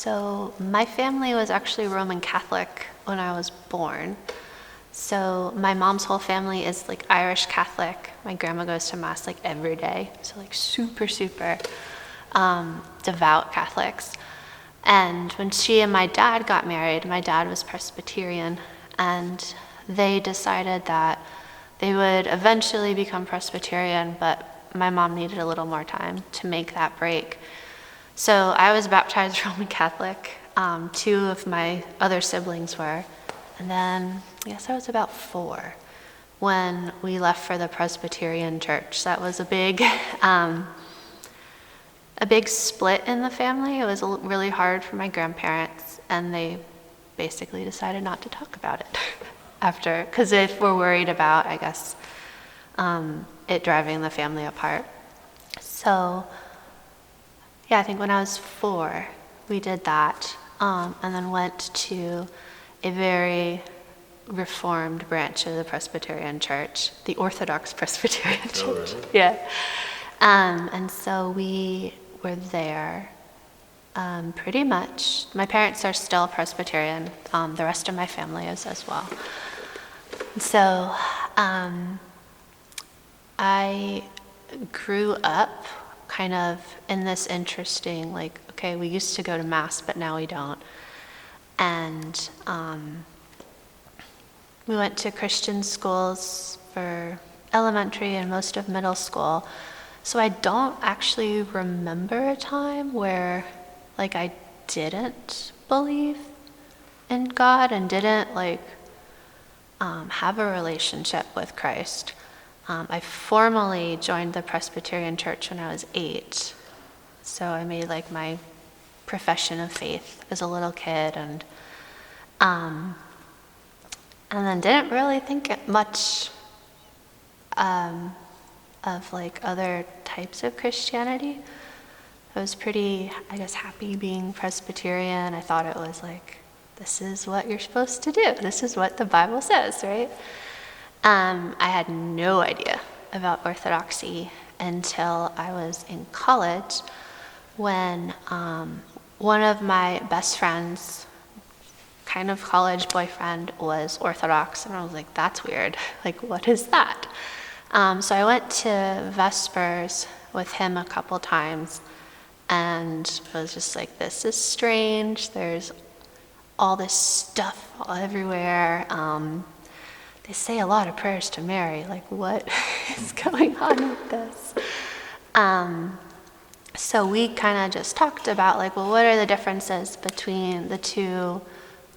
So my family was actually Roman Catholic when I was born. So my mom's whole family is like Irish Catholic. My grandma goes to mass like every day. So like super, super devout Catholics. And when she and my dad got married, my dad was Presbyterian, and they decided that they would eventually become Presbyterian, but my mom needed a little more time to make that break. So I was baptized Roman Catholic. 2 of my other siblings were. And then I guess I was about 4 when we left for the Presbyterian church. That was a big split in the family. It was really hard for my grandparents, and they basically decided not to talk about it after, because if we're worried about, I guess, it driving the family apart. So yeah, I think when I was 4, we did that, and then went to a very reformed branch of the Presbyterian Church, the Orthodox Presbyterian Church. Oh, really? Yeah. And so we were there pretty much. My parents are still Presbyterian. The rest of my family is as well. So I grew up kind of in this interesting, like, okay, we used to go to mass, but now we don't. And we went to Christian schools for elementary and most of middle school. So I don't actually remember a time where, like, I didn't believe in God and didn't, like, have a relationship with Christ. I formally joined the Presbyterian Church when I was 8. So I made, like, my profession of faith as a little kid, and then didn't really think much of, like, other types of Christianity. I was pretty, I guess, happy being Presbyterian. I thought it was like, this is what you're supposed to do. This is what the Bible says, right? I had no idea about Orthodoxy until I was in college, when one of my best friends, kind of college boyfriend, was Orthodox, and I was like, that's weird. Like, what is that? So I went to Vespers with him a couple times, and I was just like, this is strange. There's all this stuff all everywhere. They say a lot of prayers to Mary. Like, what is going on with this? So we kind of just talked about, like, well, what are the differences between the two,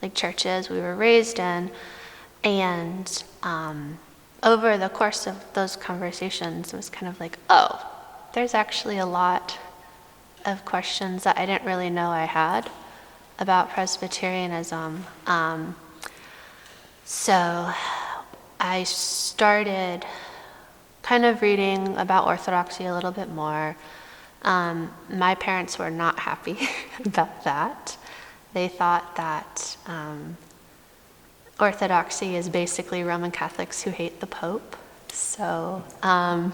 like, churches we were raised in? And over the course of those conversations, it was kind of like, oh, there's actually a lot of questions that I didn't really know I had about Presbyterianism. So I started kind of reading about Orthodoxy a little bit more. My parents were not happy about that. They thought that Orthodoxy is basically Roman Catholics who hate the Pope. So, and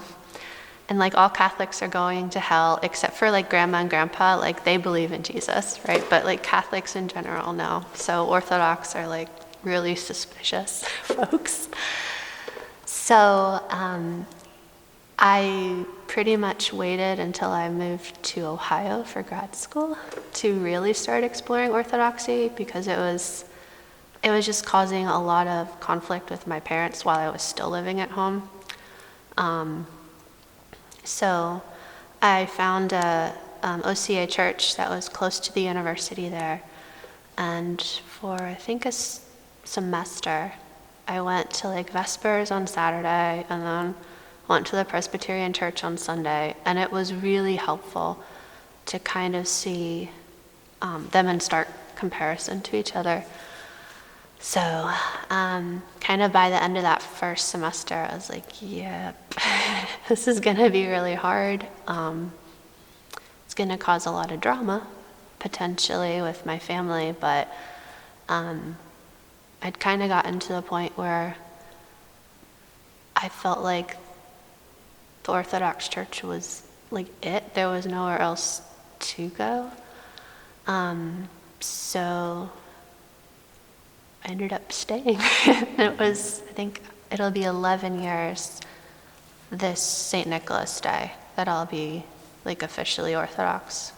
like all Catholics are going to hell, except for like grandma and grandpa, like they believe in Jesus, right? But like Catholics in general, no. So Orthodox are like really suspicious folks. So I pretty much waited until I moved to Ohio for grad school to really start exploring Orthodoxy, because it was just causing a lot of conflict with my parents while I was still living at home. So I found a OCA church that was close to the university there, and for I think a semester I went to like Vespers on Saturday and then went to the Presbyterian church on Sunday, and it was really helpful to kind of see them in stark comparison to each other. So kind of by the end of that first semester, I was like, yep, this is going to be really hard. It's going to cause a lot of drama, potentially, with my family, but I'd kind of gotten to the point where I felt like the Orthodox Church was like it. There was nowhere else to go. So I ended up staying. It was, I think it'll be 11 years this St. Nicholas Day that I'll be like officially Orthodox.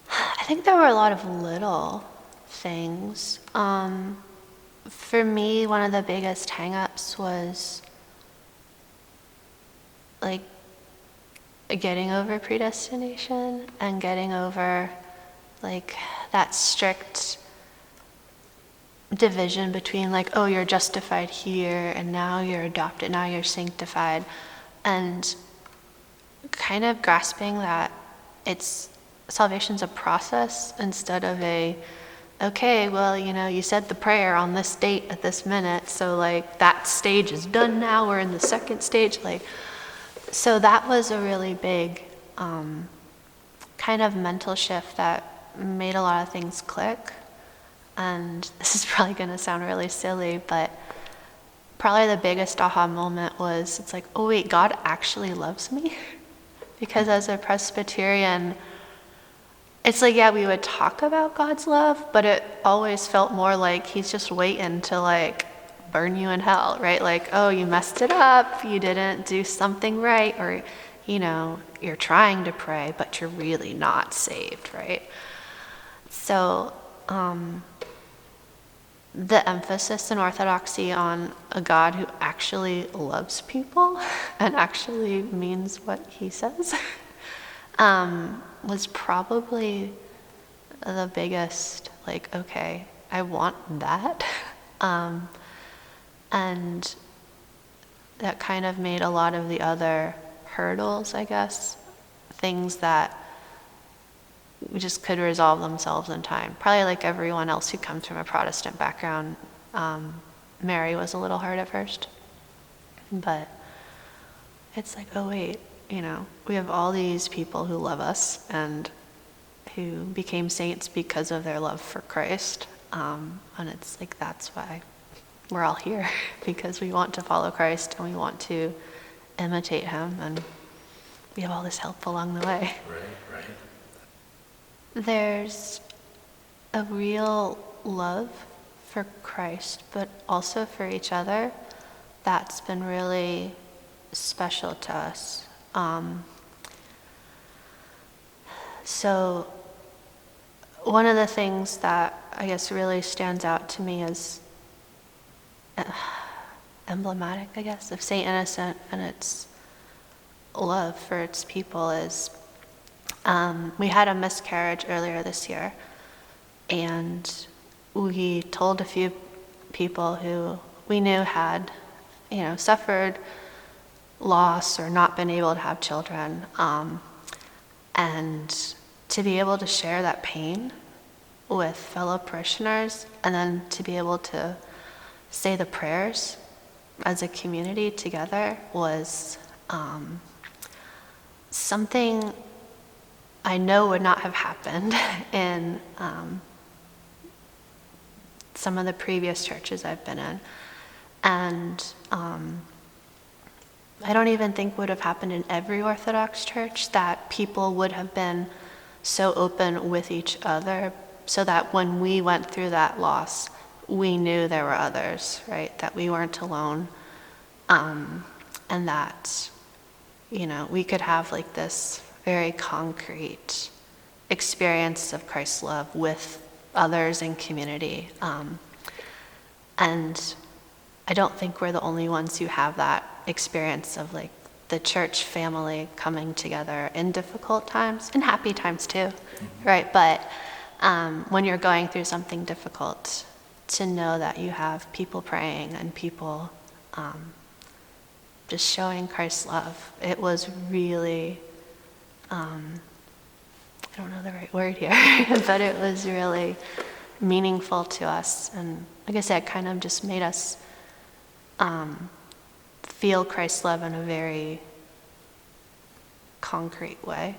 I think there were a lot of little things. For me, one of the biggest hang-ups was like getting over predestination and getting over like that strict division between like, oh, you're justified here and now you're adopted, now you're sanctified, and kind of grasping that salvation's a process instead of okay, well, you said the prayer on this date at this minute, so like that stage is done now, we're in the second stage, like, so that was a really big kind of mental shift that made a lot of things click. And this is probably going to sound really silly, but probably the biggest aha moment was, it's like, oh wait, God actually loves me? Because as a Presbyterian, it's like, yeah, we would talk about God's love, but it always felt more like he's just waiting to like burn you in hell, right? Like, oh, you messed it up, you didn't do something right, or, you're trying to pray, but you're really not saved, right? So, the emphasis in Orthodoxy on a God who actually loves people and actually means what he says was probably the biggest, like, okay, I want that. And that kind of made a lot of the other hurdles, I guess, things that we just could resolve themselves in time. Probably like everyone else who comes from a Protestant background, Mary was a little hard at first. But it's like, oh wait, we have all these people who love us and who became saints because of their love for Christ. And it's like, that's why we're all here, because we want to follow Christ and we want to imitate him, and we have all this help along the way. Right. There's a real love for Christ, but also for each other, that's been really special to us. So one of the things that I guess really stands out to me as emblematic, I guess, of St. Innocent and its love for its people is we had a miscarriage earlier this year, and we told a few people who we knew had, suffered loss or not been able to have children, and to be able to share that pain with fellow parishioners, and then to be able to say the prayers as a community together was something I know would not have happened in some of the previous churches I've been in. And I don't even think would have happened in every Orthodox church, that people would have been so open with each other so that when we went through that loss, we knew there were others, right? That we weren't alone. And that, we could have like this very concrete experience of Christ's love with others in community. And I don't think we're the only ones who have that experience of like the church family coming together in difficult times, and happy times too, right? But when you're going through something difficult, to know that you have people praying and people just showing Christ's love. It was really, I don't know the right word here, but it was really meaningful to us. And like I said, kind of just made us feel Christ's love in a very concrete way.